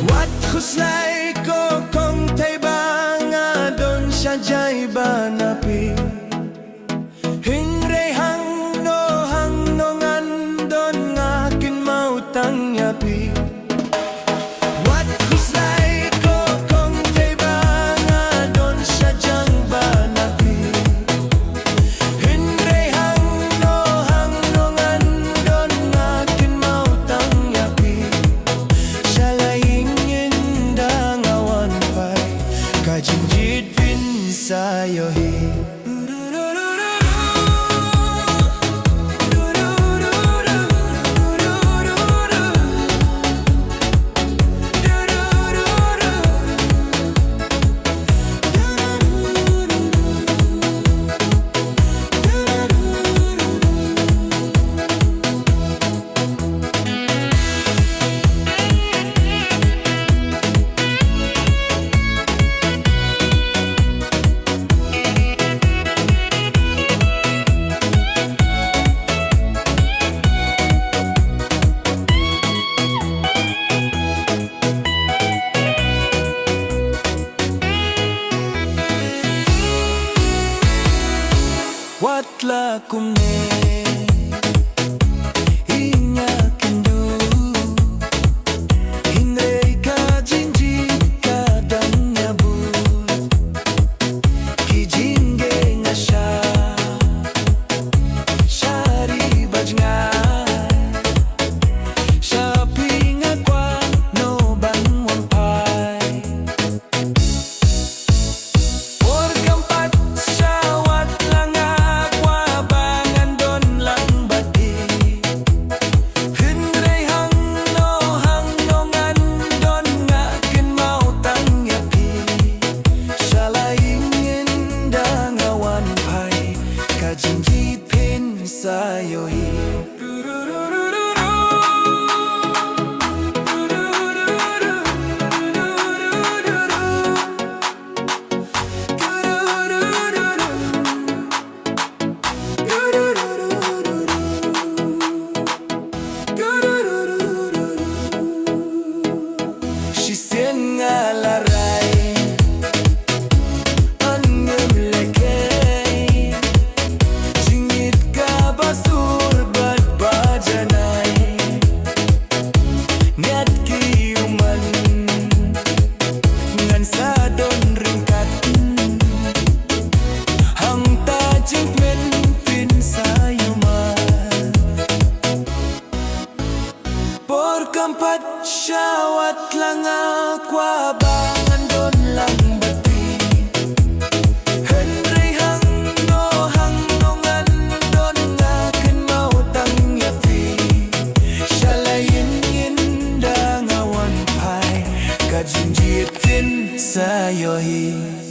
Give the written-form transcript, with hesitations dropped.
Wat Khuslai Ko Kongthei banga don sajai banapi Hingre hang no ngan don ngakin mau tang yapi Wat Khuslai Ko Kongthei banga don sajang banapi Hingre hang no ngan don ngakin mau tang yapi Kajinjit pin sayohi Wat lakumne inya kendu Hindai ka jinji ka dan nyabut Kijinge ngasha Shari bajngai Shapinga kwa no ban wampai Por kampat syawat langa Kajinjit pin sayohi She sing alarai Kampat syawat langa kwa bangan don lang bati Henry hang no ngan don ngaken mau tang yapi Shalayin inda ngawan pai Kajinjit pin sayohi